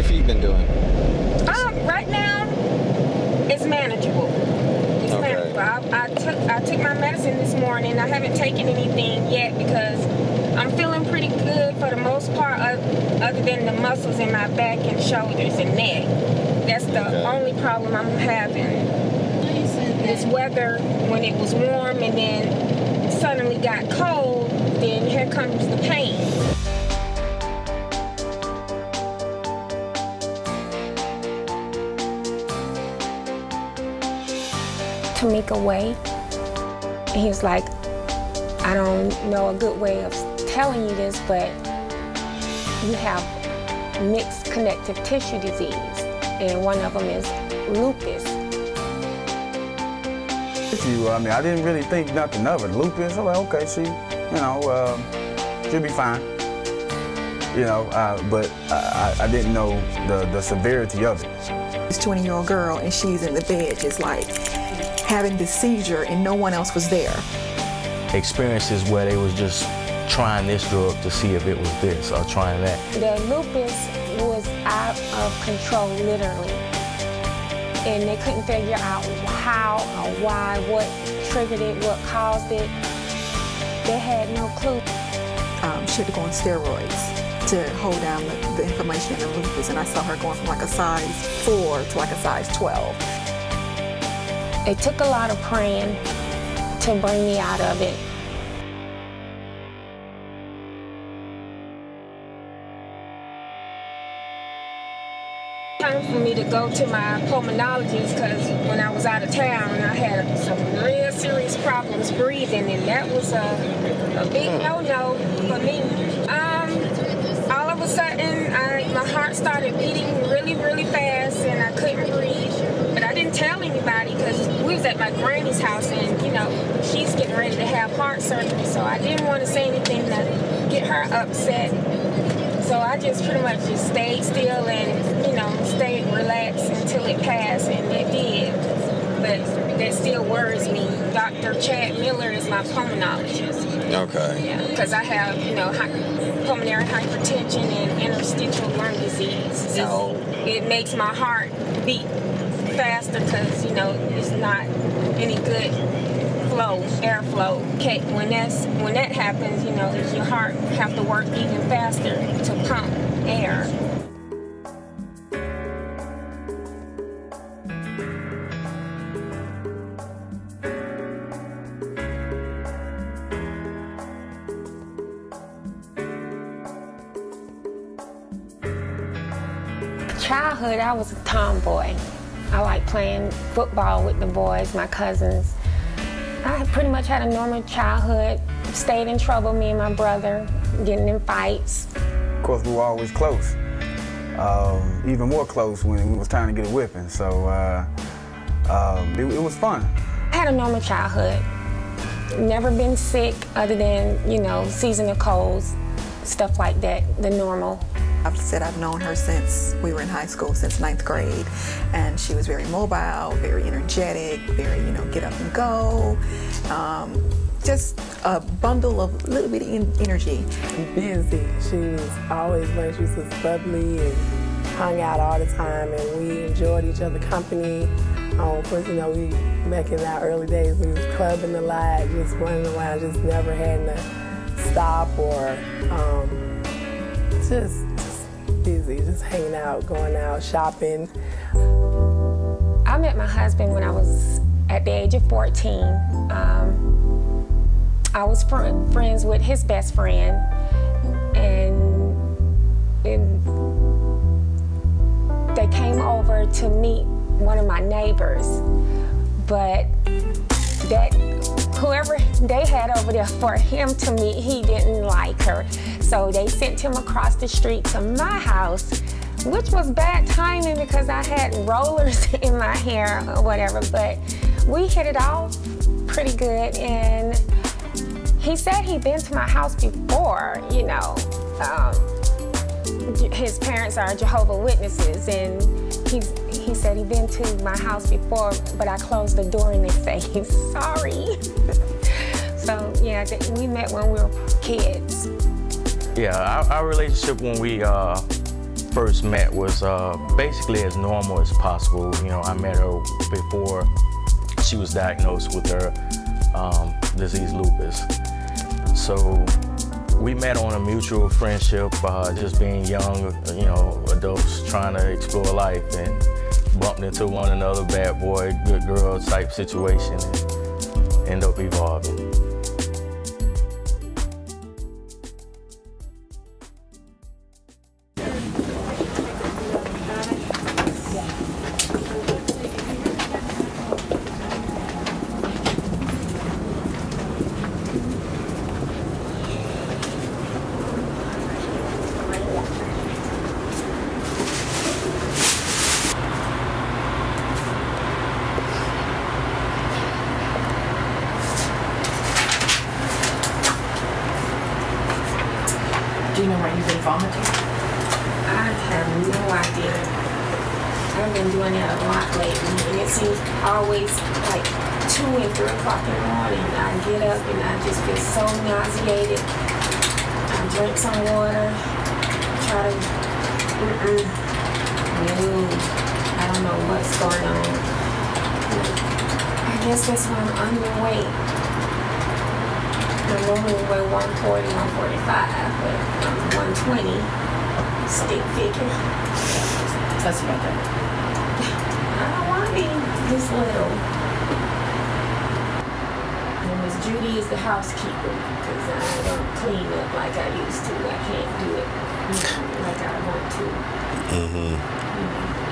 feet been doing? Right now, it's manageable. It's manageable. I took my medicine this morning. I haven't taken anything yet because I'm feeling pretty good for the most part, other than the muscles in my back and shoulders and neck. That's the only problem I'm having. This weather, when it was warm and then suddenly got cold, then here comes the pain. Tomeka Waye. He was like, I don't know a good way of telling you this, but you have mixed connective tissue disease, and one of them is lupus. I mean, I didn't really think nothing of it. Lupus, I'm like, okay, she'll be fine. But I didn't know the severity of it. This 20-year-old girl, and she's in the bed just like having this seizure and no one else was there. Experiences where they was just trying this drug to see if it was this or trying that. The lupus was out of control, literally. And they couldn't figure out how or why, what triggered it, what caused it. They had no clue. She had to go on steroids to hold down the inflammation in the lupus, and I saw her going from like a size 4 to like a size 12. It took a lot of praying to bring me out of it. Time for me to go to my pulmonologist because when I was out of town, I had some real serious problems breathing, and that was a big no-no for me. All of a sudden, my heart started beating really, really fast, and I couldn't breathe. But I didn't tell anybody because we was at my granny's house, and she's getting ready to have heart surgery, so I didn't want to say anything to get her upset. So I just pretty much just stayed still and, stayed relaxed until it passed, and it did. But that still worries me. Dr. Chad Miller is my pulmonologist. Okay. Yeah, because I have, pulmonary hypertension and interstitial lung disease. It makes my heart beat faster because, it's not any good airflow. Okay, when that happens, your heart have to work even faster to pump air. Childhood, I was a tomboy. I liked playing football with the boys, my cousins. I pretty much had a normal childhood, stayed in trouble, me and my brother, getting in fights. Of course, we were always close, even more close when it was time to get a whipping, so it was fun. I had a normal childhood. Never been sick other than, seasonal colds, stuff like that, the normal. I've said I've known her since we were in high school, since 9th grade, and she was very mobile, very energetic, very, get up and go, just a bundle of little bitty energy. Busy. She was always late. She was bubbly and hung out all the time, and we enjoyed each other's company. Of course, we back in our early days, we was clubbing a lot, just running around, just never had to stop or just busy, just hanging out, going out, shopping. I met my husband when I was at the age of 14. I was friends with his best friend, and they came over to meet one of my neighbors, but whoever they had over there for him to meet, he didn't like her. So they sent him across the street to my house, which was bad timing because I had rollers in my hair or whatever, but we hit it off pretty good, and he said he'd been to my house before, his parents are Jehovah's Witnesses, and he said he'd been to my house before, but I closed the door and they say he's sorry. So yeah, we met when we were kids. Yeah, our relationship when we first met was basically as normal as possible. You know, I met her before she was diagnosed with her disease, lupus. So we met on a mutual friendship, just being young, you know, adults trying to explore life, and bumped into one another, bad boy, good girl type situation, and end up evolving. Do you know where you've been vomiting? I have no idea. I've been doing that a lot lately, and it seems always like 2 and 3 o'clock in the morning. I get up and I just feel so nauseated. I drink some water, try to, no, I don't know what's going on. I guess that's why I'm underweight. I normally weigh 140, 145, but I'm 120, stick figure. Tell us about that. I don't want to be this little. And Miss Judy is the housekeeper because I don't clean up like I used to. I can't do it like I want to.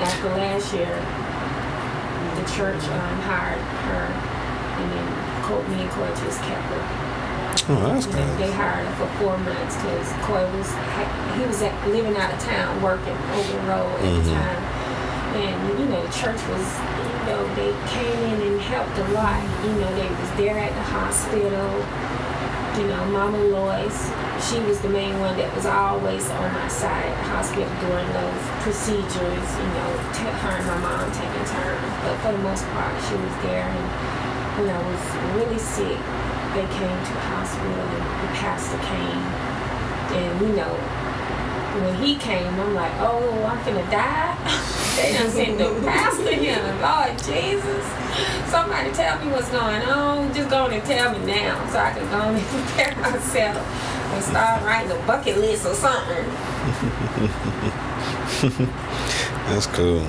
After last year, the church hired her, and then me and Coy just kept her. Oh, that's good. They hired her for 4 months because Coy was living out of town, working over the road at the time. And, you know, the church was, you know, they came in and helped a lot. You know, they was there at the hospital. You know, Mama Lois, she was the main one that was always on my side at the hospital during those procedures. You know, her and my mom taking turns. But for the most part, she was there. And when I was really sick, they came to the hospital and the pastor came. And, you know, when he came, I'm like, oh, I'm finna die? They done sent the pastor here. Lord Jesus. Somebody tell me what's going on. Just go on and tell me now so I can go on and prepare myself and start writing a bucket list or something. That's cool.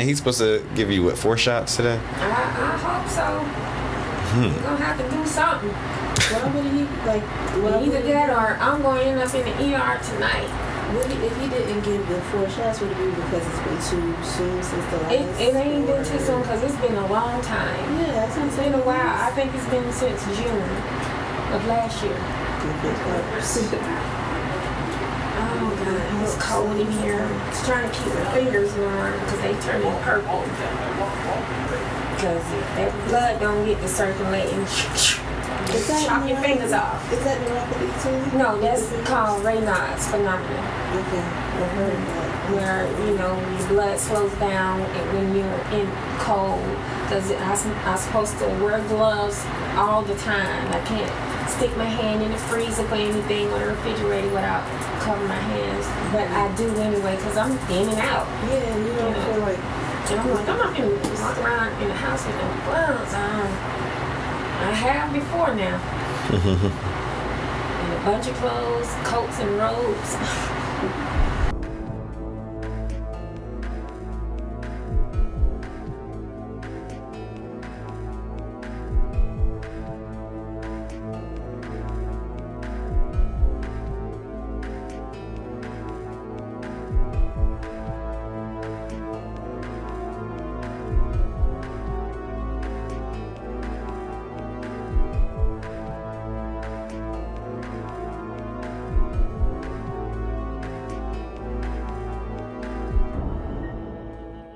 He's supposed to give you, what, 4 shots today? I hope so. We're gonna have to do something. Why would he, like, Either that or I'm going to end up in the ER tonight. if he didn't give the 4 shots, would it be because it's been too soon since the last? It ain't been too soon because it's been a long time. Yeah, that's what I'm It's saying. been a while. I think it's been since June of last year. Oh God, it's cold in here. I'm just trying to keep my fingers warm because they turning purple. Because if that blood don't get to circulating, chop your fingers off. Is that neuropathy too? No, that's called Raynaud's phenomenon. Okay, I heard that. Where, you know, your blood slows down and when you're in cold. Because I'm supposed to wear gloves all the time. I can't stick my hand in the freezer for anything or the refrigerator without covering my hands. But I do anyway because I'm in and out. Yeah, you don't feel like... And I'm like, I'm not going to walk around in the house with no gloves on. I have before now. And a bunch of clothes, coats and robes.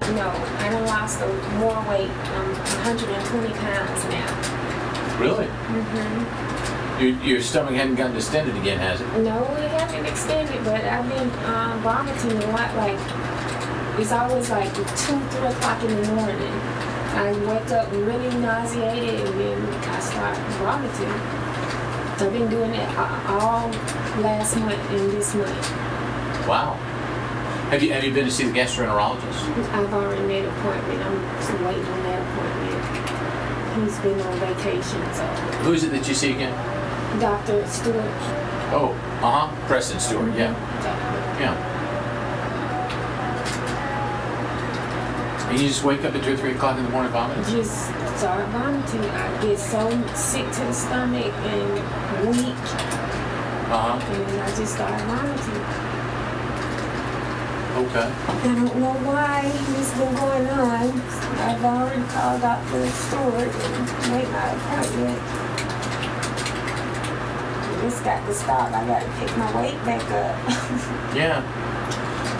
No, I done lost more weight. I'm 120 pounds now. Really? Your stomach hadn't gotten distended again, has it? No, it hasn't extended, but I've been vomiting a lot. Like, it's always like 2, 3 o'clock in the morning. I wake up really nauseated and then I start vomiting. I've been doing it all last month and this month. Wow. Have you been to see the gastroenterologist? I've already made an appointment. I'm still waiting on that appointment. He's been on vacation, so. Who is it that you see again? Dr. Stewart. Oh, Preston Stewart, yeah. Yeah. And you just wake up at 2 or 3 o'clock in the morning vomiting? Just start vomiting. I get so sick to the stomach and weak. And I just start vomiting. Okay. I don't know why this been going on. I've already called Dr. Stewart and made my appointment. It's got to stop. I got to pick my weight back up. Yeah.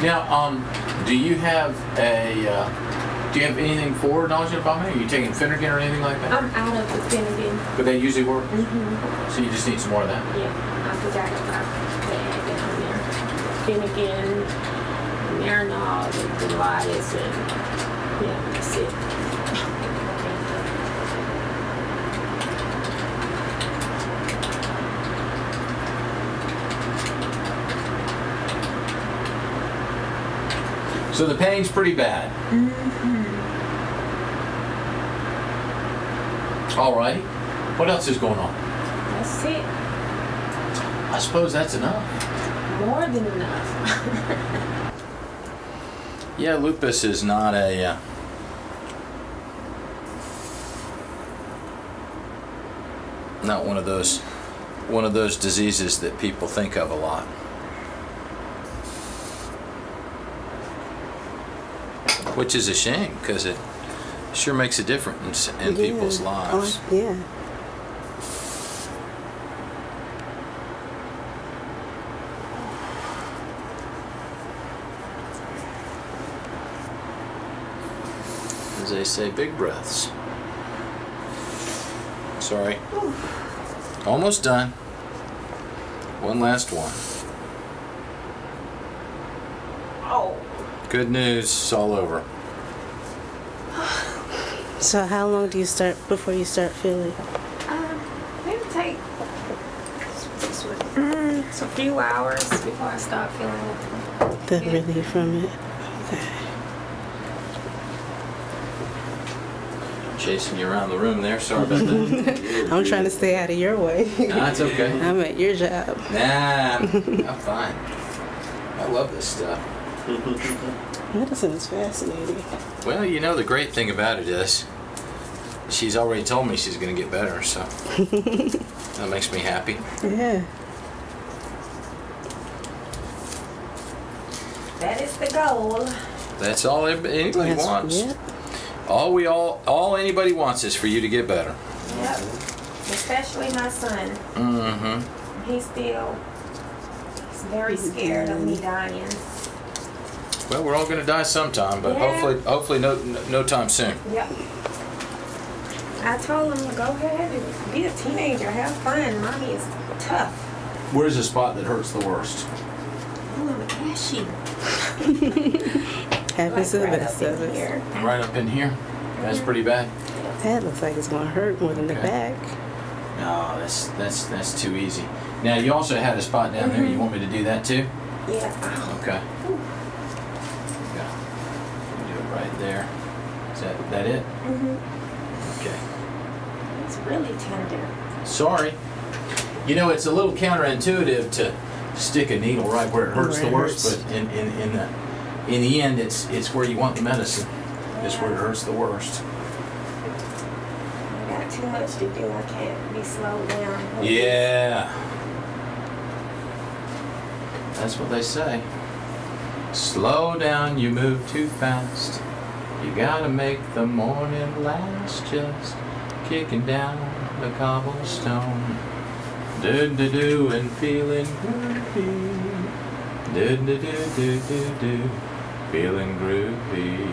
Now, do you have anything for nausea and vomiting? Are you taking Finnegan or anything like that? I'm out of the Finnegan. But they usually work? Mm-hmm. So you just need some more of that? Yeah, I forgot about the down there. Finnegan, Marinol, the Goliaths, and yeah, that's it. So the pain's pretty bad. Alrighty. What else is going on? That's it. I suppose that's enough. More than enough. Yeah, lupus is not a not one of those diseases that people think of a lot. Which is a shame, because it sure makes a difference in people's lives. Oh, yeah. As they say, big breaths. Sorry. Almost done. One last one. Oh. Good news, it's all over. So how long do you start before you start feeling? Maybe take it's a few hours before I start feeling The relief from it? Okay. Chasing you around the room there, sorry about that. I'm trying to stay out of your way. Nah, it's okay. I'm at your job. Nah, I'm fine. I love this stuff. Medicine is fascinating. Well, you know, the great thing about it is she's already told me she's going to get better, so that makes me happy. Yeah. That is the goal. That's all anybody wants. Yep. All anybody wants is for you to get better. Yep. Especially my son. Mm-hmm. He's very scared of me dying. Well, we're all going to die sometime, but Yeah. hopefully no time soon. Yep. I told him, go ahead and be a teenager, have fun. Mommy is tough. Where's the spot that hurts the worst? Oh, I'm a cashier. Happens to the best of us. Here. Right up in here. That's pretty bad. That looks like it's going to hurt more than the Okay. back. No, that's too easy. Now you also had a spot down there. You want me to do that too? Yeah. Okay. Yeah. Do it right there. Is that it? Okay. It's really tender. Sorry. You know, it's a little counterintuitive to stick a needle right where it hurts the worst, but in the end, it's where you want the medicine. It's where it hurts the worst. I got too much to do. I can't be slowed down. Yeah. That's what they say. Slow down, you move too fast. You gotta make the morning last, just kicking down the cobblestone. Do-do-do and feeling groovy. Do-do-do-do-do-do, feeling groovy.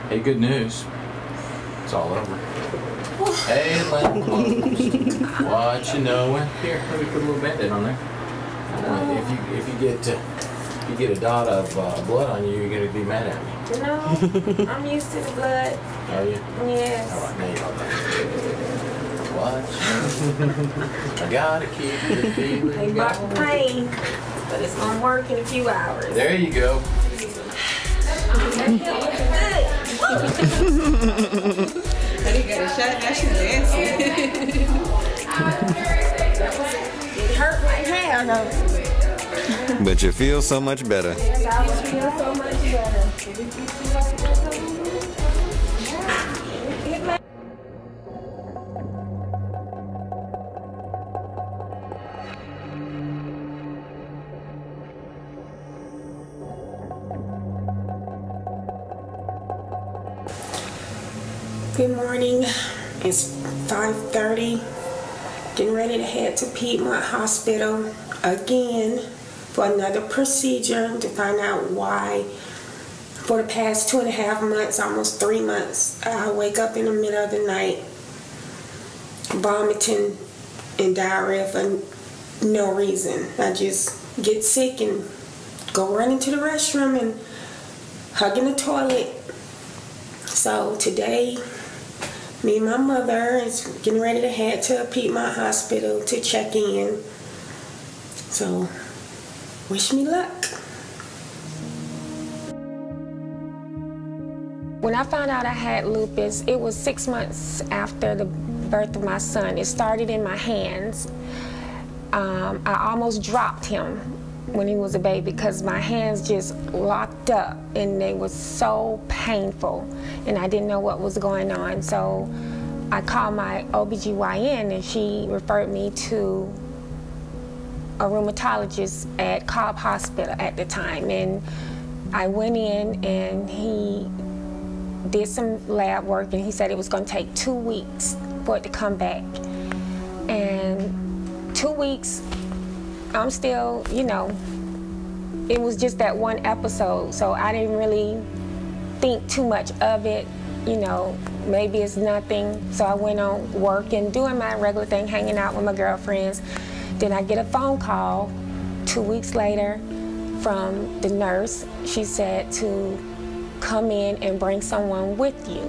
Hey, good news. It's all over. Hey, Len closed. What you knowin'? Here, let me put a little Band-Aid on there. If you get a dot of blood on you, you're gonna be mad at me. No, I'm used to the blood. Are you? Yes. All right, now you don't. Watch. I gotta keep the feeling They mark going. pain, but it's on work in a few hours. There you go. And he got a shot, now she's dancing. It hurt my hair though. But you feel so much better. I feel so much better. Good morning. It's 5:30. Getting ready to head to Piedmont Hospital again for another procedure to find out why for the past 2.5 months, almost 3 months, I wake up in the middle of the night vomiting and diarrhea for no reason. I just get sick and go running to the restroom and hugging the toilet. So today, me and my mother is getting ready to head to Piedmont Hospital to check in. So, wish me luck. When I found out I had lupus, it was 6 months after the birth of my son. It started in my hands. I almost dropped him when he was a baby because my hands just locked up and they were so painful and I didn't know what was going on. So I called my OBGYN and she referred me to a rheumatologist at Cobb Hospital at the time. And I went in and he did some lab work and he said it was going to take 2 weeks for it to come back. And 2 weeks, I'm still, you know, it was just that one episode, so I didn't really think too much of it, you know, maybe it's nothing. So I went on work and doing my regular thing, hanging out with my girlfriends. Then I get a phone call 2 weeks later from the nurse. She said to come in and bring someone with you.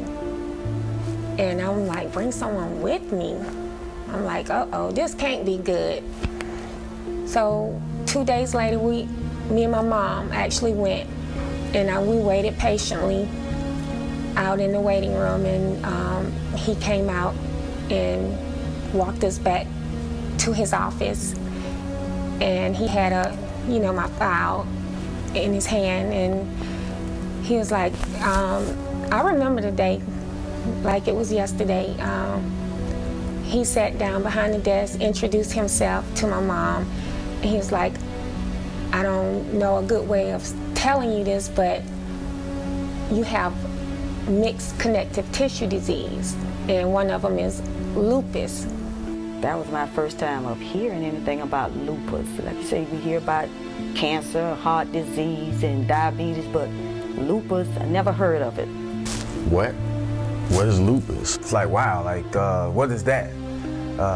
And I'm like, bring someone with me? I'm like, uh-oh, this can't be good. So 2 days later, me and my mom actually went, and we waited patiently out in the waiting room, and he came out and walked us back to his office, and he had my file in his hand, and he was like, I remember the day like it was yesterday. He sat down behind the desk, introduced himself to my mom, and he was like, I don't know a good way of telling you this, but you have mixed connective tissue disease, and one of them is lupus. That was my first time of hearing anything about lupus. Like you say, we hear about cancer, heart disease, and diabetes, but lupus, I never heard of it. What? What is lupus? It's like, wow, like, what is that?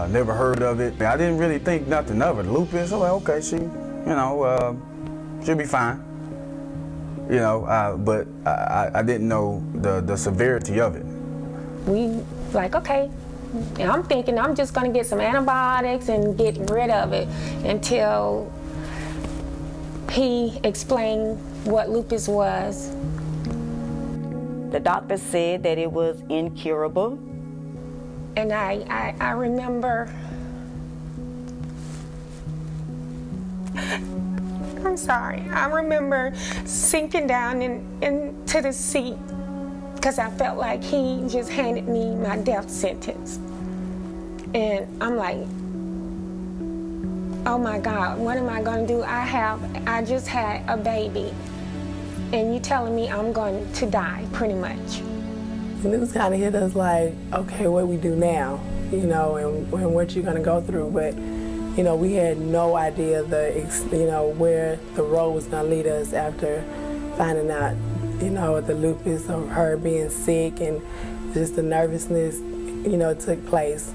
Never heard of it. I didn't really think nothing of it. Lupus, I'm like, okay, she'll be fine. You know, but I didn't know the severity of it. We like, okay, and I'm thinking I'm just gonna get some antibiotics and get rid of it until he explained what lupus was. The doctor said that it was incurable. And I remember, I'm sorry, I remember sinking down into the seat because I felt like he just handed me my death sentence. And I'm like, oh my God, what am I gonna do? I just had a baby, and you telling me I'm going to die, pretty much. And it was kind of hit us like, okay, what we do now, you know, and what you're gonna go through. But, you know, we had no idea where the road was gonna lead us after finding out, you know, the lupus, of her being sick, and just the nervousness, you know, took place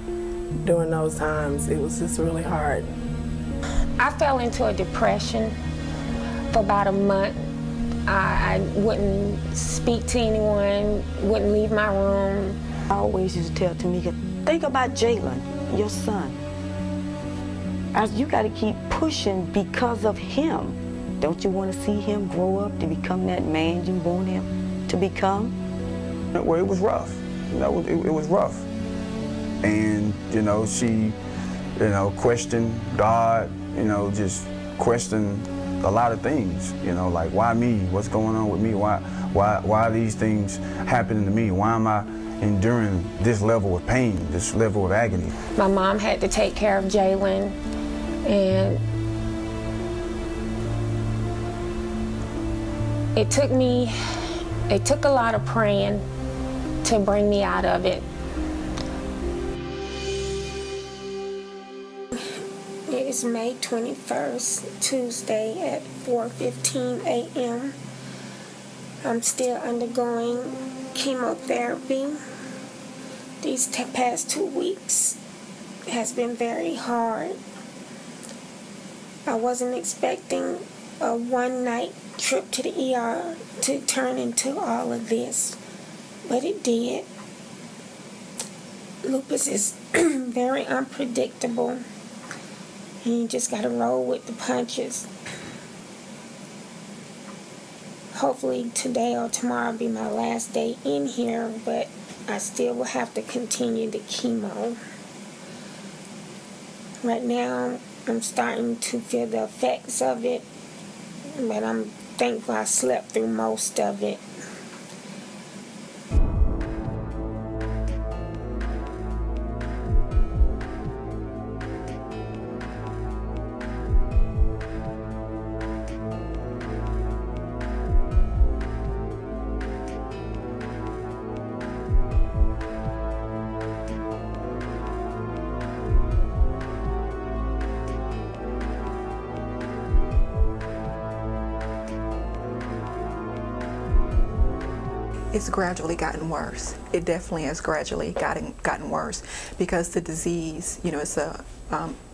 during those times. It was just really hard. I fell into a depression for about a month. I wouldn't speak to anyone, wouldn't leave my room. I always used to tell Tomeka, think about Jalen, your son. You got to keep pushing because of him. Don't you want to see him grow up to become that man you want him to become? Well, it was rough. You know, it was rough. And, you know, she, you know, questioned God, you know, just questioned a lot of things, you know, like, why me? What's going on with me? Why are these things happening to me? Why am I enduring this level of pain, this level of agony? My mom had to take care of Jalen, and it took a lot of praying to bring me out of it. It is May 21st, Tuesday at 4:15 a.m. I'm still undergoing chemotherapy. These past 2 weeks has been very hard. I wasn't expecting a one-night trip to the ER to turn into all of this, but it did. Lupus is very unpredictable. You just gotta roll with the punches. Hopefully today or tomorrow will be my last day in here, but I still will have to continue the chemo. Right now, I'm starting to feel the effects of it, but I'm thankful I slept through most of it. It's gradually gotten worse. It definitely has gradually gotten worse because the disease, you know, it's a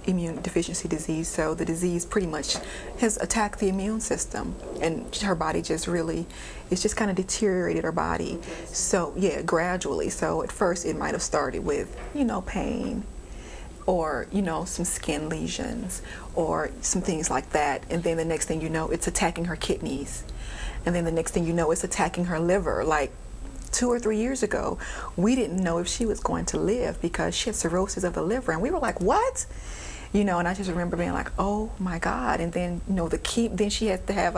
immune deficiency disease, so the disease pretty much has attacked the immune system, and her body just really, it's just kind of deteriorated her body. So yeah, gradually. So at first it might have started with, you know, pain, or, you know, some skin lesions or some things like that, and then the next thing you know, it's attacking her kidneys. And then the next thing you know, it's attacking her liver. Like 2 or 3 years ago, we didn't know if she was going to live because she had cirrhosis of the liver. And we were like, what? You know, and I just remember being like, oh my God. And then, you know, then she had to have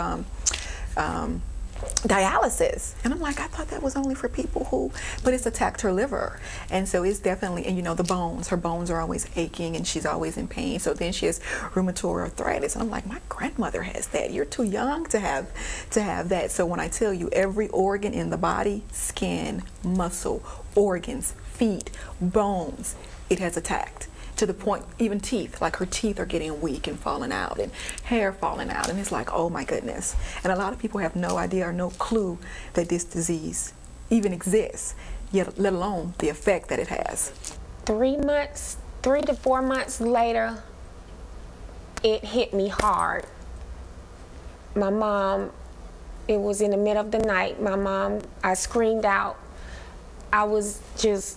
dialysis. And I'm like, I thought that was only for people who, but it's attacked her liver. And so it's definitely, and you know, the bones, her bones are always aching and she's always in pain. So then she has rheumatoid arthritis. And I'm like, my grandmother has that. You're too young to have that. So when I tell you every organ in the body, skin, muscle, organs, feet, bones, it has attacked. To the point, even teeth, like her teeth are getting weak and falling out, and hair falling out, and it's like, oh my goodness. And a lot of people have no idea or no clue that this disease even exists, yet let alone the effect that it has. 3 to 4 months later, it hit me hard. My mom, it was in the middle of the night, my mom, I screamed out. I was just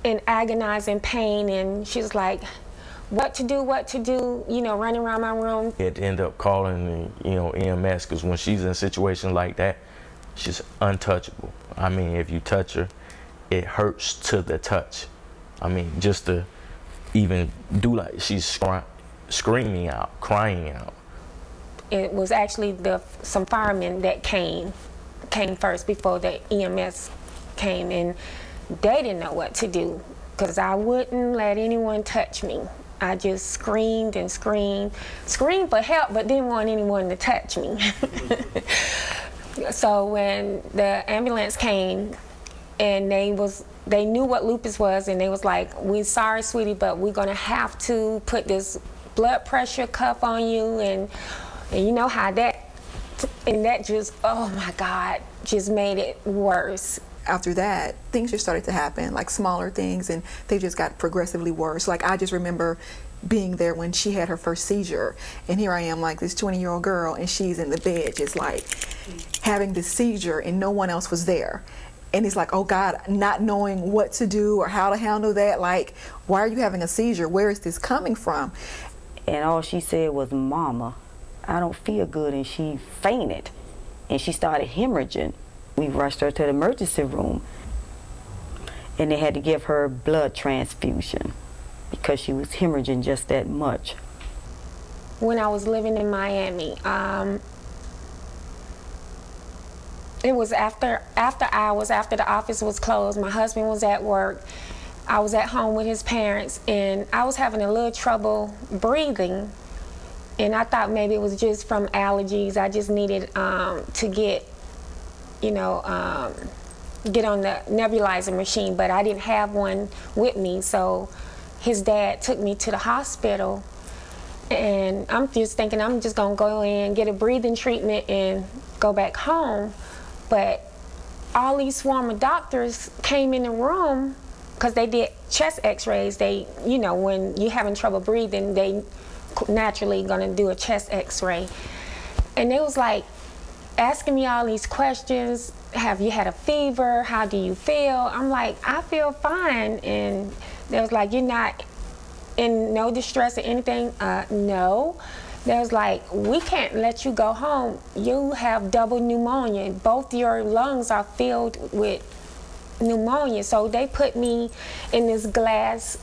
in agonizing pain, and she was like, what to do, you know, running around my room. It ended up calling, you know, EMS, because when she's in situations like that, she's untouchable. I mean, if you touch her, it hurts to the touch. I mean, just to even do, like, she's screaming out, crying out. It was actually some firemen that came first before the EMS came, and they didn't know what to do because I wouldn't let anyone touch me. I just screamed and screamed for help, but didn't want anyone to touch me. So when the ambulance came, and they knew what lupus was, and they was like, we're sorry, sweetie, but we're gonna have to put this blood pressure cuff on you, and you know how that just, oh my God, just made it worse. After that, things just started to happen, like smaller things, and they just got progressively worse. Like, I just remember being there when she had her first seizure, and here I am, like this 20-year-old girl, and she's in the bed just like having this seizure, and no one else was there. And it's like, oh God, not knowing what to do or how to handle that. Like, why are you having a seizure? Where is this coming from? And all she said was, Mama. I don't feel good, and she fainted, and she started hemorrhaging. We rushed her to the emergency room, and they had to give her blood transfusion because she was hemorrhaging just that much. When I was living in Miami, it was after hours, after the office was closed. My husband was at work. I was at home with his parents, and I was having a little trouble breathing. And I thought maybe it was just from allergies. I just needed to get, you know, get on the nebulizer machine, but I didn't have one with me. So his dad took me to the hospital, and I'm just thinking I'm just gonna go in, get a breathing treatment, and go back home. But all these swarm of doctors came in the room because they did chest x-rays. They, you know, when you're having trouble breathing, they naturally gonna do a chest x-ray. And they was like asking me all these questions. Have you had a fever? How do you feel? I'm like, I feel fine. And they was like, you're not in no distress or anything? No. They was like, we can't let you go home. You have double pneumonia. Both your lungs are filled with pneumonia. So they put me in this glass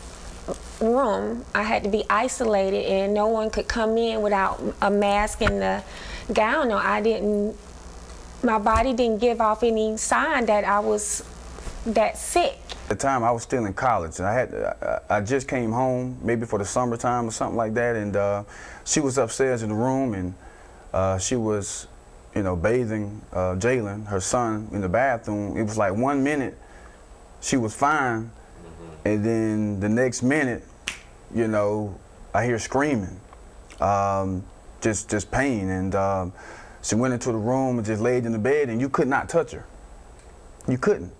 room. I had to be isolated, and no one could come in without a mask and the gown on. My body didn't give off any sign that I was that sick. At the time, I was still in college, and I just came home, maybe for the summertime or something like that, and she was upstairs in the room, and she was, you know, bathing Jalen, her son, in the bathroom. It was like 1 minute, she was fine, and then the next minute, you know, I hear screaming, just pain, and she went into the room and just laid in the bed, and you could not touch her. You couldn't.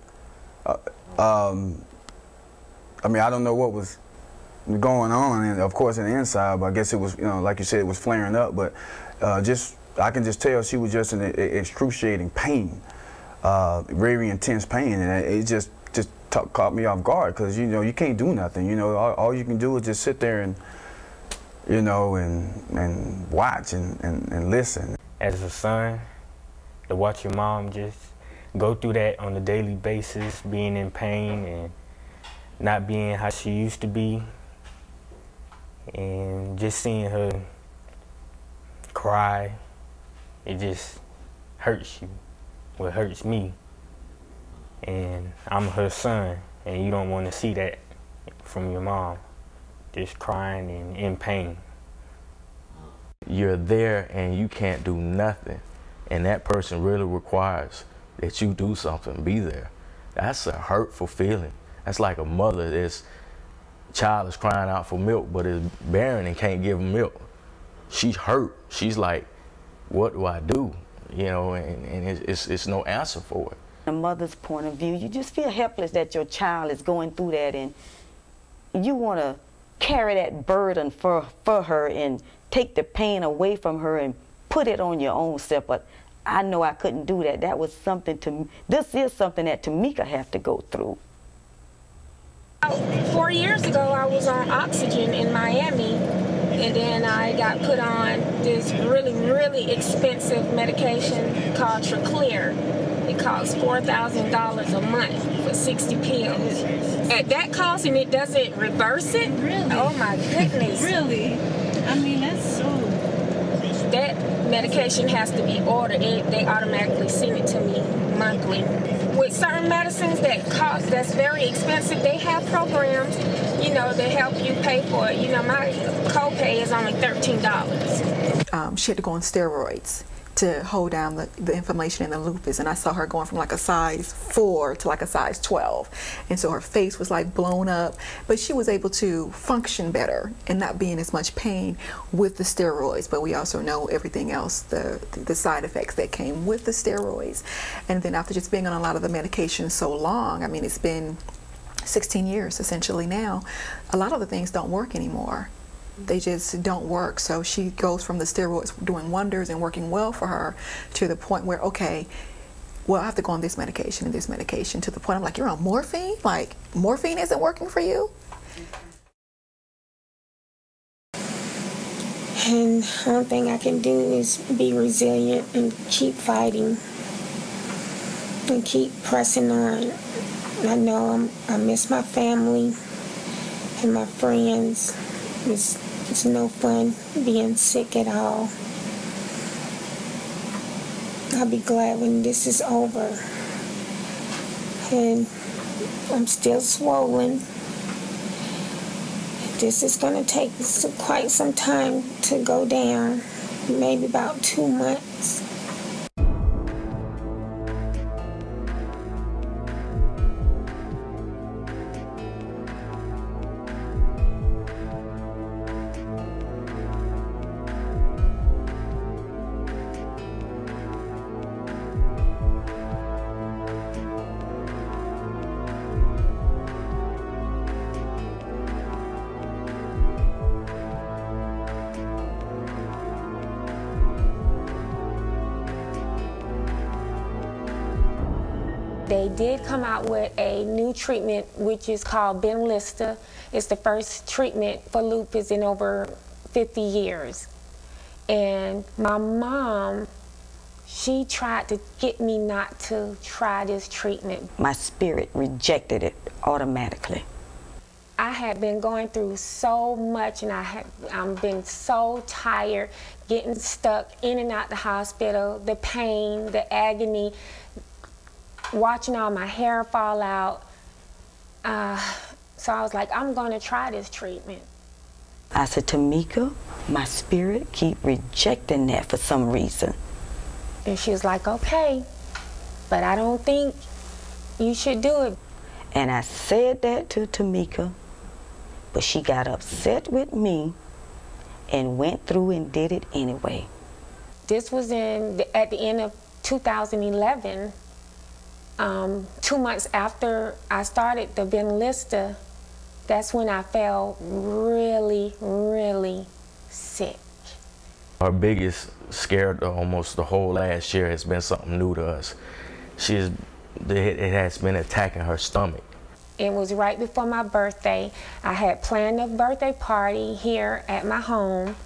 I mean, I don't know what was going on, and of course, in the inside, but I guess it was, you know, like you said, it was flaring up, but I can just tell she was just in excruciating pain, very intense pain, and it just caught me off guard, because, you know, you can't do nothing, you know, all you can do is just sit there and, you know, and watch and listen. As a son, to watch your mom just go through that on a daily basis, being in pain and not being how she used to be, and just seeing her cry, it just hurts you. Well, it hurts me. And I'm her son, and you don't want to see that from your mom, just crying and in pain. You're there and you can't do nothing, and that person really requires that you do something, be there. That's a hurtful feeling. That's like a mother that's child is crying out for milk, but is barren and can't give them milk. She's hurt. She's like, what do I do? You know, and it's no answer for it. From a mother's point of view, you just feel helpless that your child is going through that, and you want to carry that burden for her and take the pain away from her and put it on your own self. But I know I couldn't do that. That was something this is something that Tomeka have to go through. 4 years ago, I was on oxygen in Miami, and then I got put on this really, really expensive medication called Traclear. It costs $4,000 a month for 60 pills. At that cost, and it doesn't reverse it? Really? Oh my goodness. Really? I mean, that's so... That medication has to be ordered. They automatically send it to me monthly. With certain medicines that's very expensive, they have programs, you know, that help you pay for it. You know, my copay is only $13. She had to go on steroids to hold down the inflammation in the lupus, and I saw her going from like a size 4 to like a size 12, and so her face was like blown up, but she was able to function better and not be in as much pain with the steroids. But we also know everything else, the side effects that came with the steroids. And then after just being on a lot of the medication so long, I mean, it's been 16 years essentially now, a lot of the things don't work anymore. They just don't work. So she goes from the steroids doing wonders and working well for her to the point where, okay, well, I have to go on this medication and this medication, to the point I'm like, you're on morphine? Like, morphine isn't working for you? And the only thing I can do is be resilient and keep fighting and keep pressing on. I know I miss my family and my friends. It's no fun being sick at all. I'll be glad when this is over. And I'm still swollen. This is going to take quite some time to go down, maybe about 2 months. They did come out with a new treatment, which is called Benlysta. It's the first treatment for lupus in over 50 years. And my mom, she tried to get me not to try this treatment. My spirit rejected it automatically. I had been going through so much, and I've been so tired, getting stuck in and out the hospital, the pain, the agony, watching all my hair fall out. So I was like, I'm going to try this treatment. I said, Tomeka, my spirit keep rejecting that for some reason. And she was like, okay, but I don't think you should do it. And I said that to Tomeka, but she got upset with me and went through and did it anyway. This was at the end of 2011. 2 months after I started the Benlysta, that's when I felt really, really sick. Our biggest scare almost the whole last year has been something new to us. It has been attacking her stomach. It was right before my birthday. I had planned a birthday party here at my home,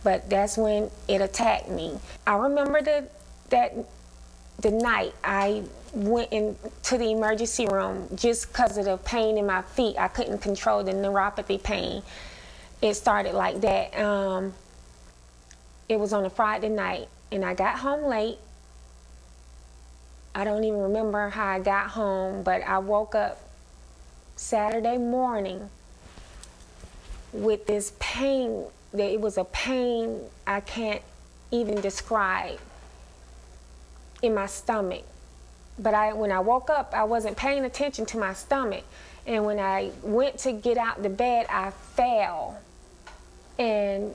but that's when it attacked me. I remember the night I went into the emergency room just because of the pain in my feet. I couldn't control the neuropathy pain. It started like that. It was on a Friday night, and I got home late. I don't even remember how I got home, but I woke up Saturday morning with this pain. It was a pain I can't even describe in my stomach. But when I woke up, I wasn't paying attention to my stomach. And when I went to get out the bed, I fell. And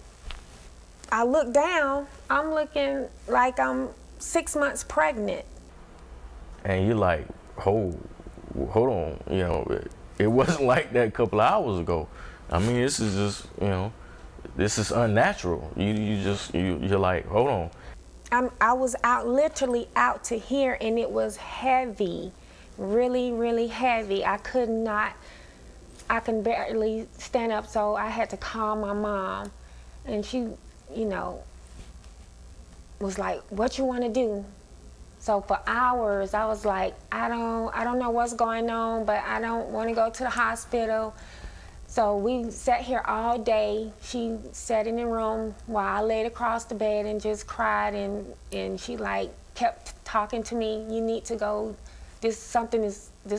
I looked down, I'm looking like I'm 6 months pregnant. And you're like, hold on, you know, it wasn't like that a couple of hours ago. I mean, this is just, you know, this is unnatural. You're like, hold on. I was literally out to here, and it was heavy, really, really heavy. I could barely stand up, so I had to call my mom. And she, you know, was like, what you want to do? So for hours, I was like, I don't know what's going on, but I don't want to go to the hospital. So we sat here all day. She sat in the room while I laid across the bed and just cried, and she like kept talking to me. You need to go, this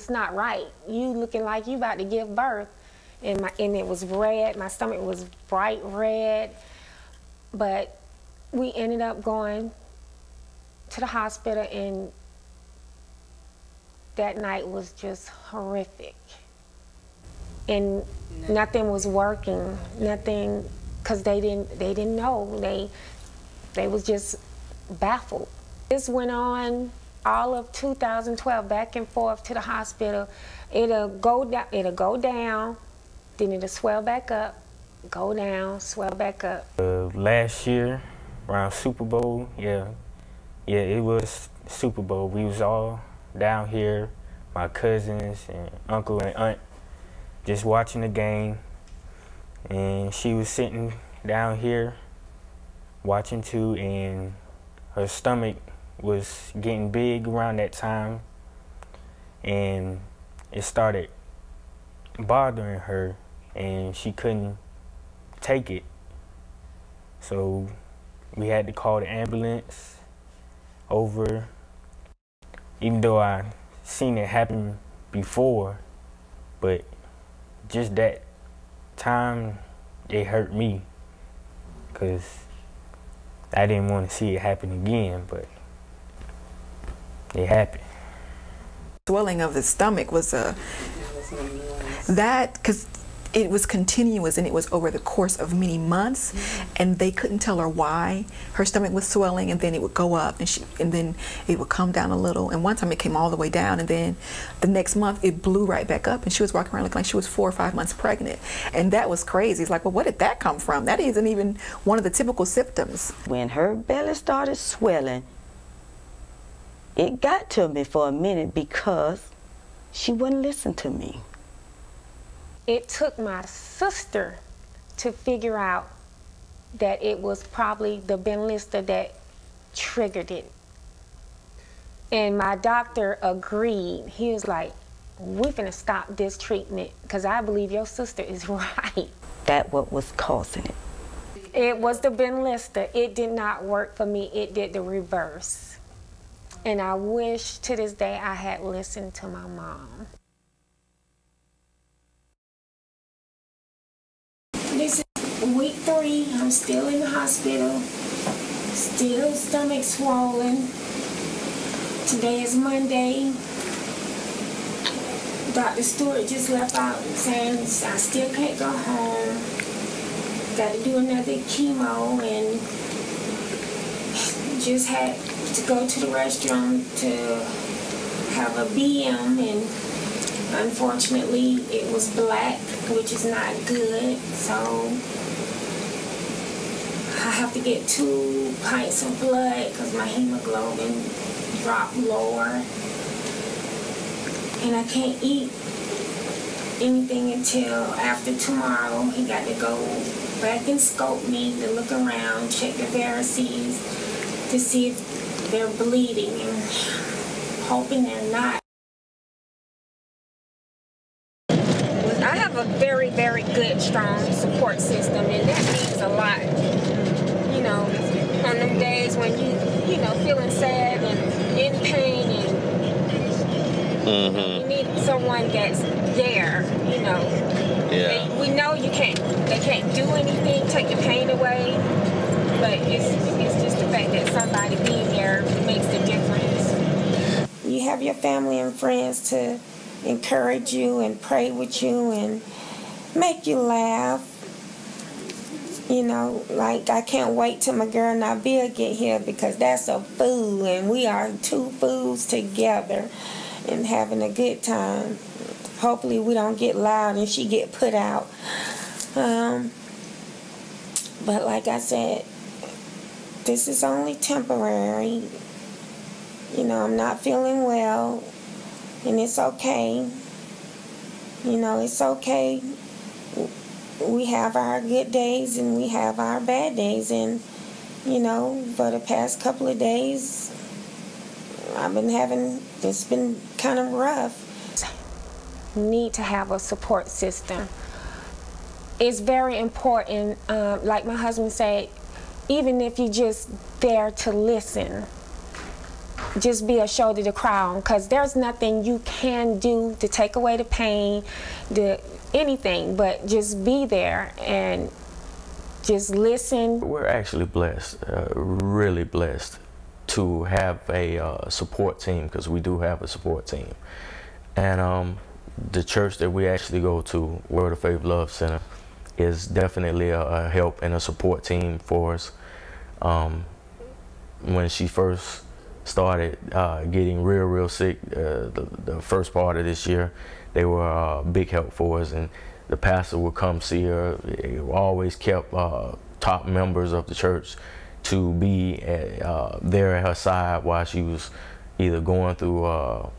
not right. You looking like you about to give birth. And it was red, my stomach was bright red. But we ended up going to the hospital, and that night was just horrific. And nothing was working, nothing, because they didn't know. They was just baffled. This went on all of 2012, back and forth to the hospital. It'll go down, then it'll swell back up, go down, swell back up. Last year, around Super Bowl, yeah, it was Super Bowl. We was all down here, my cousins and uncle and aunt, just watching the game, and she was sitting down here watching too, and her stomach was getting big around that time, and it started bothering her, and she couldn't take it. So we had to call the ambulance over. Even though I seen it happen before, but just that time, it hurt me, because I didn't want to see it happen again, but it happened. Swelling of the stomach was because it was continuous and it was over the course of many months, and they couldn't tell her why her stomach was swelling, and then it would go up and then it would come down a little, and one time it came all the way down, and then the next month it blew right back up, and she was walking around looking like she was 4 or 5 months pregnant, and that was crazy. It's like, well, what did that come from? That isn't even one of the typical symptoms. When her belly started swelling, it got to me for a minute because she wouldn't listen to me. It took my sister to figure out that it was probably the Benlysta that triggered it. And my doctor agreed. He was like, we're finna stop this treatment because I believe your sister is right. That's what was causing it. It was the Benlysta. It did not work for me. It did the reverse. And I wish to this day I had listened to my mom. This is week 3. I'm still in the hospital. Still stomach swollen. Today is Monday. Dr. Stewart just left out saying I still can't go home. Got to do another chemo, and just had to go to the restroom to have a BM, and unfortunately, it was black, which is not good, so I have to get 2 pints of blood because my hemoglobin dropped lower. And I can't eat anything until after tomorrow. He got to go back and scope me to look around, check the varices to see if they're bleeding, and hoping they're not. I have a very, very good, strong support system, and that means a lot. You know, on them days when you know, feeling sad and in pain, and you need someone that's there. You know, we know they can't do anything, take the pain away, but it's just the fact that somebody being there makes the difference. You have your family and friends to encourage you and pray with you and make you laugh. You know, like I can't wait till my girl Nabia get here because that's a fool, and we are 2 fools together and having a good time. Hopefully we don't get loud and she get put out. But like I said, this is only temporary. You know, I'm not feeling well, and it's okay. You know, it's okay. We have our good days and we have our bad days, and you know, for the past couple of days it's been kind of rough. You need to have a support system. It's very important, like my husband said, even if you're just there to listen, just be a shoulder to cry on, because there's nothing you can do to take away the pain, anything, but just be there and just listen. We're actually blessed, really blessed, to have a support team, because we do have a support team. And the church that we actually go to, Word of Faith Love Center, is definitely a help and a support team for us. When she first started getting real sick, the first part of this year, they were a big help for us, and the pastor would come see her. They always kept top members of the church to be there at her side while she was either going through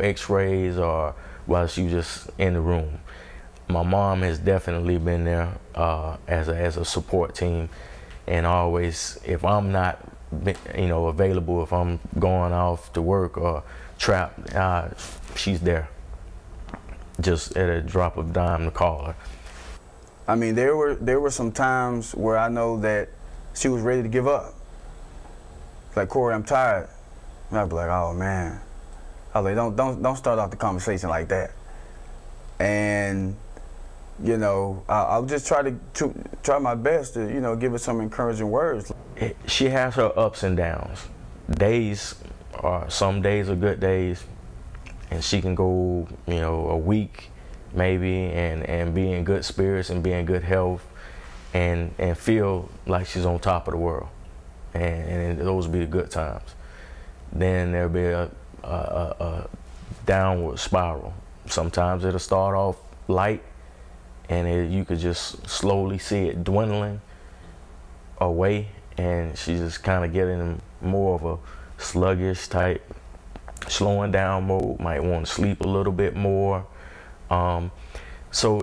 x-rays or while she was just in the room. My mom has definitely been there as a support team, and always, if I'm not, available, if I'm going off to work or trap, she's there. Just at a drop of dime to call her. I mean, there were some times where I know that she was ready to give up. Like, Corey, I'm tired. And I'd be like, oh man. I was like, don't start off the conversation like that. And I'll just try my best to give her some encouraging words. She has her ups and downs. Some days are good days, and she can go a week maybe and be in good spirits and be in good health and feel like she's on top of the world, and those will be the good times. Then there'll be a downward spiral. Sometimes it'll start off light, and you could just slowly see it dwindling away, and she's just kind of getting in more of a sluggish type, slowing down mode, might want to sleep a little bit more. So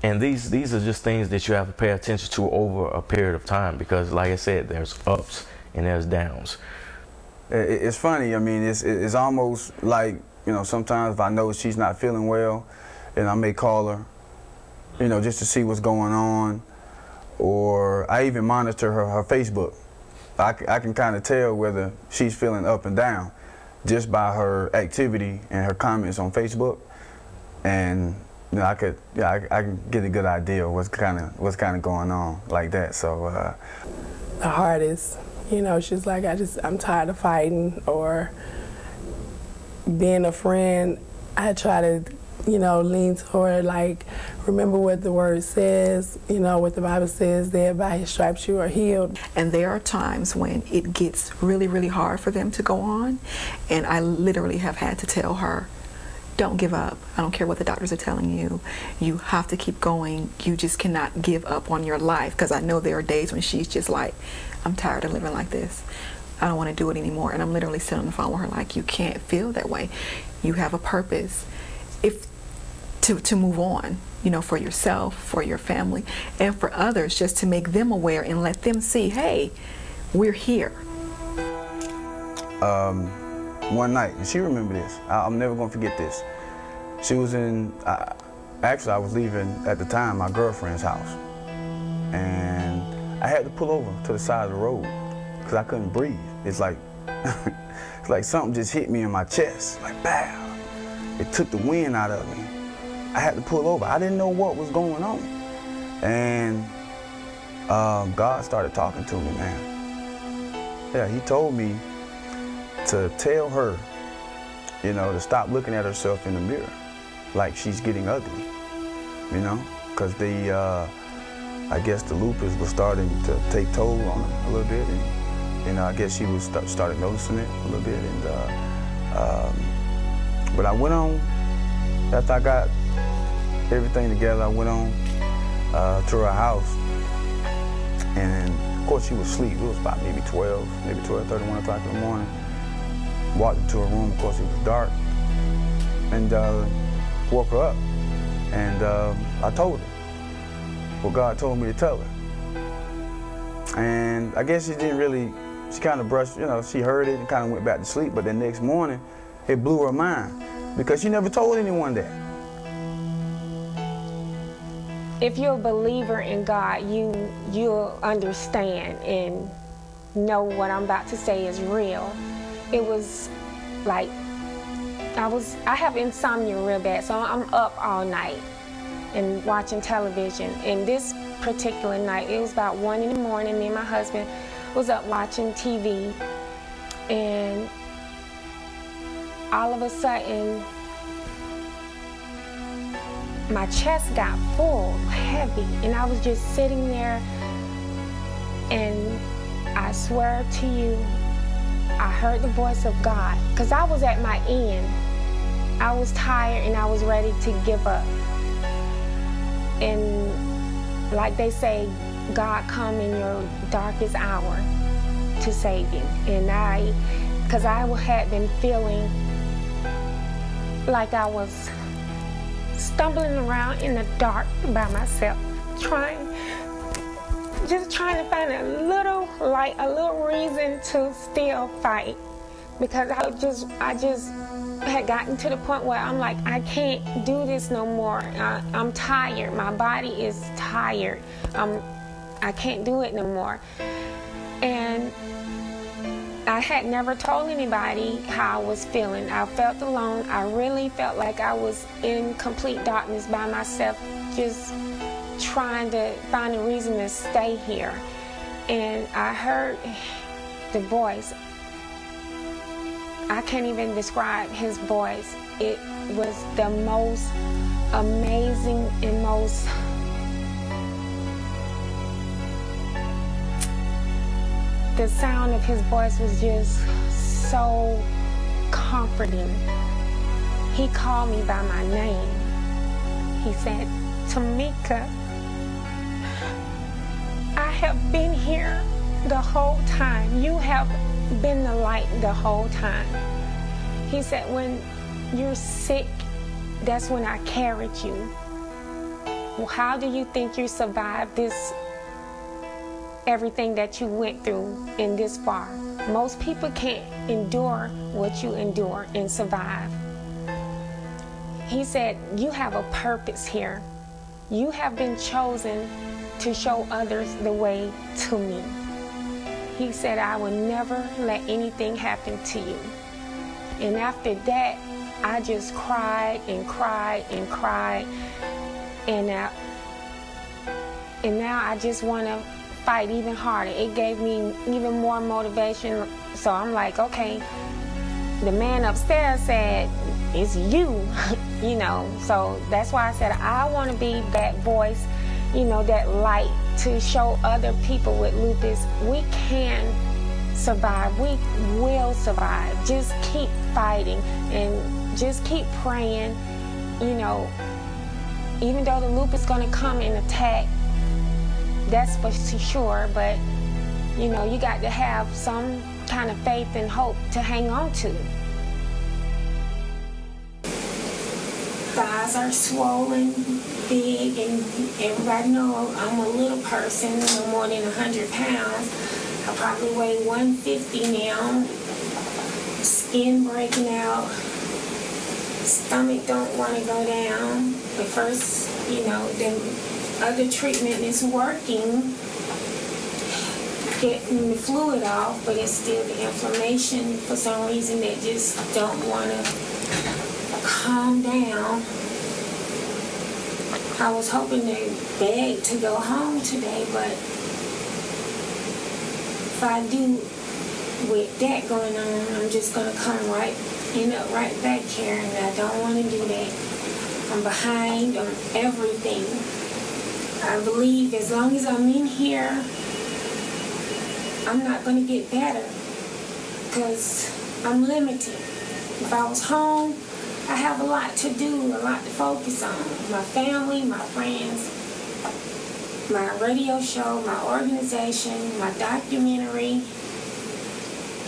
and these are just things that you have to pay attention to over a period of time, because like I said, there's ups and there's downs. It's funny, I mean, it's almost like, sometimes if I know she's not feeling well, and I may call her, just to see what's going on, or I even monitor her Facebook. I can kind of tell whether she's feeling up and down just by her activity and her comments on Facebook, and I can get a good idea of what's kind of going on like that. So the hardest, she's like, I'm tired of fighting, or being a friend. I try to lean toward, like, remember what the word says, what the Bible says, that by his stripes you are healed. And there are times when it gets really, really hard for them to go on, and I literally have had to tell her, don't give up. I don't care what the doctors are telling you. You have to keep going. You just cannot give up on your life, because I know there are days when she's just like, I'm tired of living like this. I don't want to do it anymore. And I'm literally sitting on the phone with her like, you can't feel that way. You have a purpose. To move on, for yourself, for your family, and for others, just to make them aware and let them see, hey, we're here. One night, and she remembered this, I'm never going to forget this. She was actually I was leaving at the time my girlfriend's house, and I had to pull over to the side of the road because I couldn't breathe. It's like, it's like something just hit me in my chest, like, bam. It took the wind out of me. I had to pull over. I didn't know what was going on. And God started talking to me, man. Yeah, he told me to tell her, to stop looking at herself in the mirror like she's getting ugly, because I guess the lupus was starting to take toll on her a little bit, and I guess she was started noticing it a little bit. And but I went on, after I got everything together, I went on to her house, and of course she was asleep. It was about maybe 12:30, 1 o'clock in the morning. Walked into her room, of course it was dark, and woke her up, and I told her what God told me to tell her. And I guess she didn't really, she kind of brushed, she heard it and kind of went back to sleep, but the next morning it blew her mind because she never told anyone that. If you're a believer in God, you'll understand and know what I'm about to say is real. It was like, I have insomnia real bad, so I'm up all night and watching television. And this particular night, it was about 1 in the morning, me and my husband was up watching TV, and all of a sudden, my chest got full, heavy, and I was just sitting there, and I swear to you, I heard the voice of God, because I was at my end. I was tired and I was ready to give up. And like they say, God come in your darkest hour to save you. And because I had been feeling like I was stumbling around in the dark by myself, just trying to find a little light, a little reason to still fight, because I just had gotten to the point where I'm like, I can't do this no more. I'm tired. My body is tired. I can't do it no more. And I had never told anybody how I was feeling. I felt alone. I really felt like I was in complete darkness by myself, just trying to find a reason to stay here. And I heard the voice. I can't even describe his voice. It was the most amazing and most the sound of his voice was just so comforting. He called me by my name. He said, Tomeka, I have been here the whole time. You have been the light the whole time. He said, when you're sick, that's when I carried you. Well, how do you think you survived this, everything that you went through in this far? Most people can't endure what you endure and survive. He said, you have a purpose here. You have been chosen to show others the way to me. He said, I will never let anything happen to you. And after that, I just cried and cried and cried. And now I just want to fight even harder. It gave me even more motivation. So I'm like, okay, the man upstairs said, it's you, you know. So that's why I said I want to be that voice, you know, that light to show other people with lupus we can survive. We will survive. Just keep fighting and just keep praying. You know, even though the lupus is going to come and attack, that's for sure, but you know, you got to have some kind of faith and hope to hang on to. Thighs are swollen, big, and everybody knows I'm a little person, no more than 100 pounds. I probably weigh 150 now. Skin breaking out. Stomach don't want to go down. But first, you know, the other treatment is working, getting the fluid off, but it's still the inflammation for some reason that just don't want to calm down. I was hoping to beg to go home today, but if I do with that going on, I'm just going to end up right back here, and I don't want to do that. I'm behind on everything. I believe as long as I'm in here, I'm not going to get better because I'm limited. If I was home, I have a lot to do, a lot to focus on. My family, my friends, my radio show, my organization, my documentary,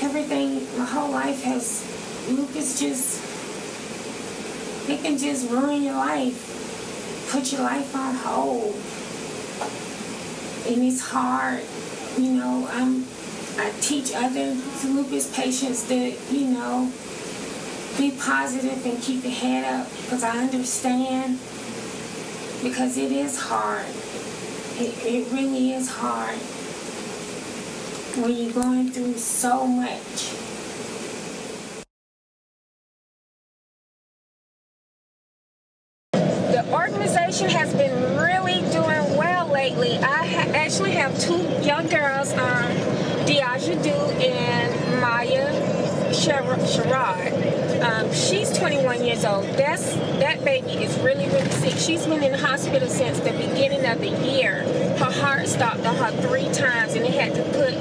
everything, my whole life has, lupus it can just ruin your life, put your life on hold. And it's hard, you know. I teach other lupus patients that, you know, be positive and keep your head up, because I understand, because it is hard. It really is hard when you're going through so much. The organization has been really doing well lately. I actually have two young girls, Diajadu and Maya Sharad. She's 21 years old. That baby is really, really sick. She's been in the hospital since the beginning of the year. Her heart stopped on her 3 times, and they had to put,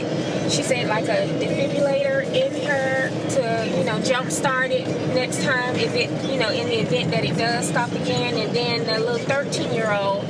she said, like a defibrillator in her to, you know, jumpstart it next time if it, you know, in the event that it does stop again. And then the little 13-year-old,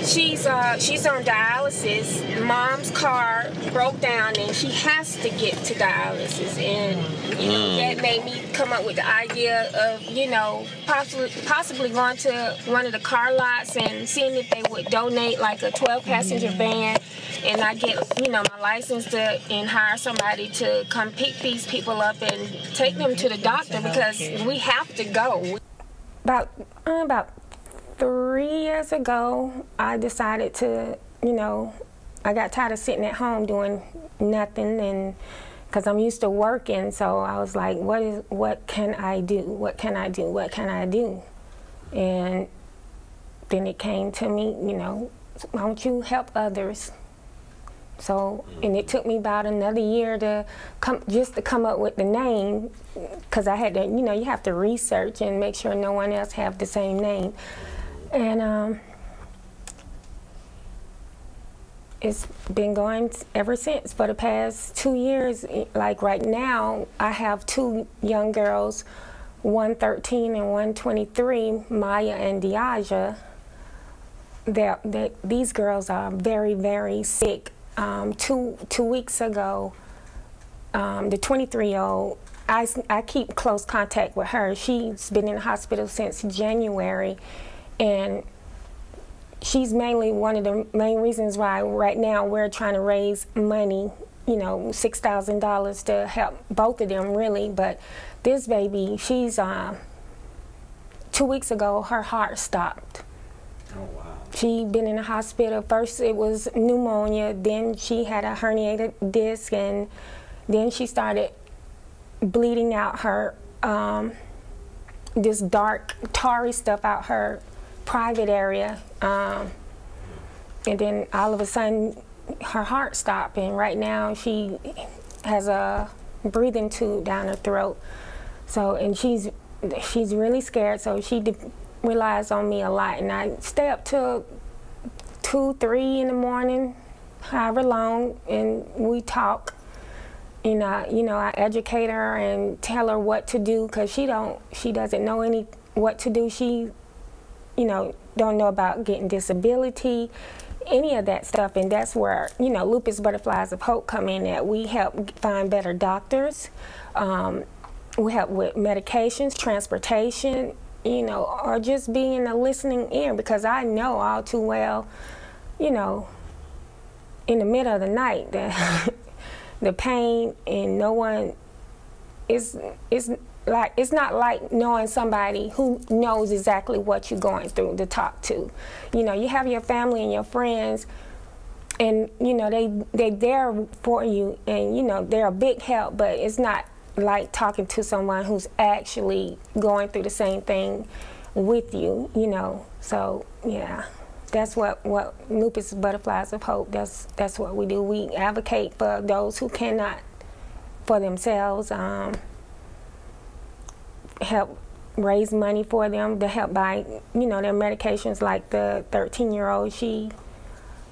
she's on dialysis. Mom's car broke down and she has to get to dialysis, and you know, that made me come up with the idea of, you know, possibly going to one of the car lots and seeing if they would donate like a 12-passenger van, and I get, you know, my license and hire somebody to come pick these people up and take them to the doctor, because we have to go. About 3 years ago, I decided to, you know, I got tired of sitting at home doing nothing, and because I'm used to working, so I was like, what can I do? What can I do? What can I do? And then it came to me, you know, why don't you help others? So, and it took me about another year to come up with the name, because I had to, you know, you have to research and make sure no one else have the same name. And it's been going ever since for the past 2 years. Like right now, I have 2 young girls, one 13 and one 23, Maya and Diaja. These girls are very, very sick. 2 weeks ago, the 23-year-old, I keep close contact with her. She's been in the hospital since January, and she's mainly one of the main reasons why right now we're trying to raise money, you know, $6,000 to help both of them, really. But this baby, she's 2 weeks ago, her heart stopped. Oh, wow. She'd been in the hospital. First it was pneumonia, then she had a herniated disc, and then she started bleeding out her, this dark, tarry stuff out her private area. And then all of a sudden, her heart stopped, and right now she has a breathing tube down her throat. So, and she's really scared, so she relies on me a lot, and I stay up till 2, 3 in the morning, however long, and we talk. And I educate her and tell her what to do, because she doesn't know what to do. She, you know, don't know about getting disability, any of that stuff, and that's where, you know, Lupus Butterflies of Hope come in. That we help find better doctors, we help with medications, transportation, you know, or just being a listening ear, because I know all too well, you know, in the middle of the night, the pain, and no one is like, it's not like knowing somebody who knows exactly what you're going through to talk to. You know, you have your family and your friends, and you know, they're there for you, and you know, they're a big help, but it's not like talking to someone who's actually going through the same thing with you, you know. So yeah, that's what Lupus Butterflies of Hope, that's what we do. We advocate for those who cannot for themselves, help raise money for them to help buy, you know, their medications. Like the 13-year-old, she,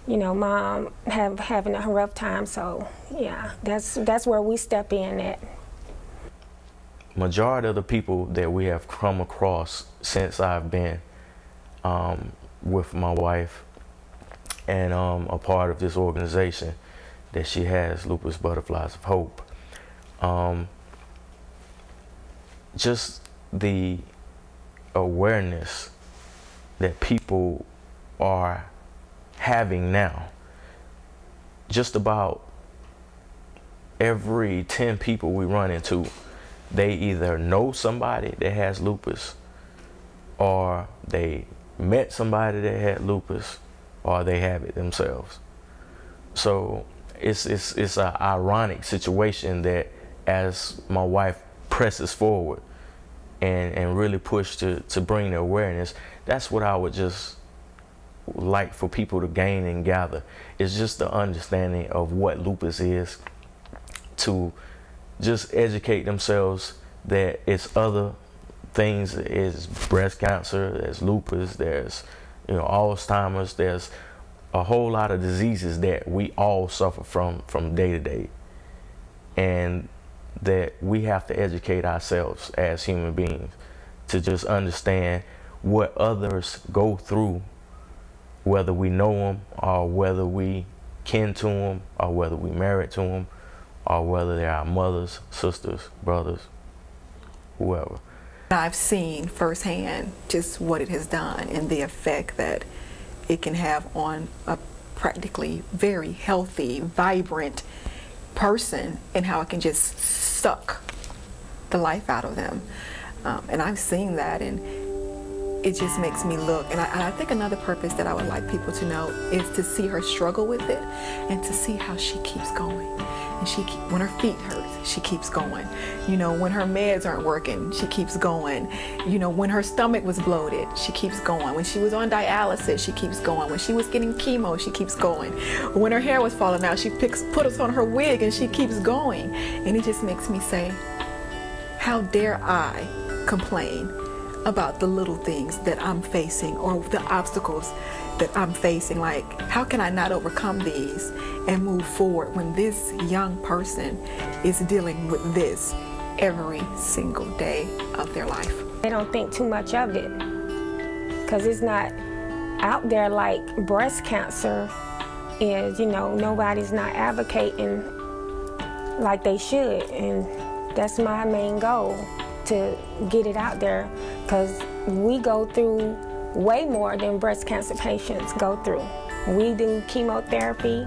you know, mom having a rough time. So yeah, that's where we step in at. Majority of the people that we have come across since I've been with my wife and a part of this organization that she has, Lupus Butterflies of Hope, just the awareness that people are having now. Just about every 10 people we run into, they either know somebody that has lupus, or they met somebody that had lupus, or they have it themselves. So it's an ironic situation that as my wife presses forward and really push to bring the awareness, that's what I would just like for people to gain and gather. It's just the understanding of what lupus is, to just educate themselves that it's other things. It's breast cancer, there's lupus, there's, you know, Alzheimer's, there's a whole lot of diseases that we all suffer from day to day, and that we have to educate ourselves as human beings to just understand what others go through whether we know them or whether we kin to them or whether we married to them or whether they're our mothers, sisters, brothers, whoever. I've seen firsthand just what it has done and the effect that it can have on a practically very healthy, vibrant person, and how it can just suck the life out of them. And I've seen that, and it just makes me look. And I think another purpose that I would like people to know is to see her struggle with it and to see how she keeps going. And when her feet hurt, she keeps going. You know, when her meds aren't working, she keeps going. You know, when her stomach was bloated, she keeps going. When she was on dialysis, she keeps going. When she was getting chemo, she keeps going. When her hair was falling out, she put us on her wig and she keeps going. And it just makes me say, how dare I complain about the little things that I'm facing or the obstacles that I'm facing? Like, how can I not overcome these and move forward when this young person is dealing with this every single day of their life? They don't think too much of it because it's not out there like breast cancer is. You know, nobody's not advocating like they should, and that's my main goal, to get it out there, because we go through way more than breast cancer patients go through. We do chemotherapy,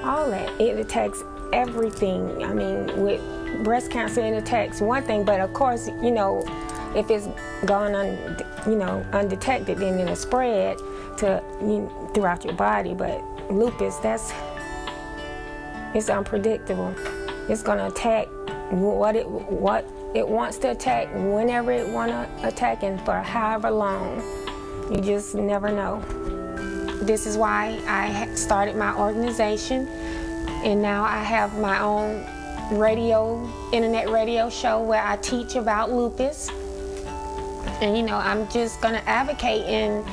all that. It attacks everything. I mean, with breast cancer, it attacks one thing, but of course, you know, if it's gone undetected, then it'll spread to throughout your body. But lupus, it's unpredictable. It's gonna attack what it wants to attack, whenever it want to attack, and for however long. You just never know. This is why I started my organization, and now I have my own internet radio show where I teach about lupus. And you know, I'm just gonna advocate and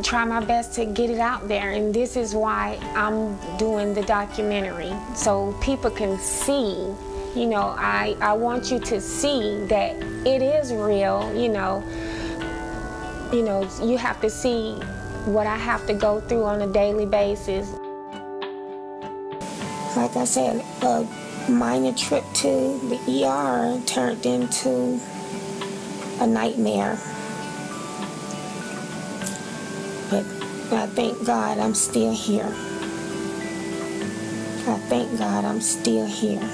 try my best to get it out there. And this is why I'm doing the documentary, so people can see. You know, I want you to see that it is real. You know, you have to see what I have to go through on a daily basis. Like I said, a minor trip to the ER turned into a nightmare. But I thank God I'm still here. I thank God I'm still here.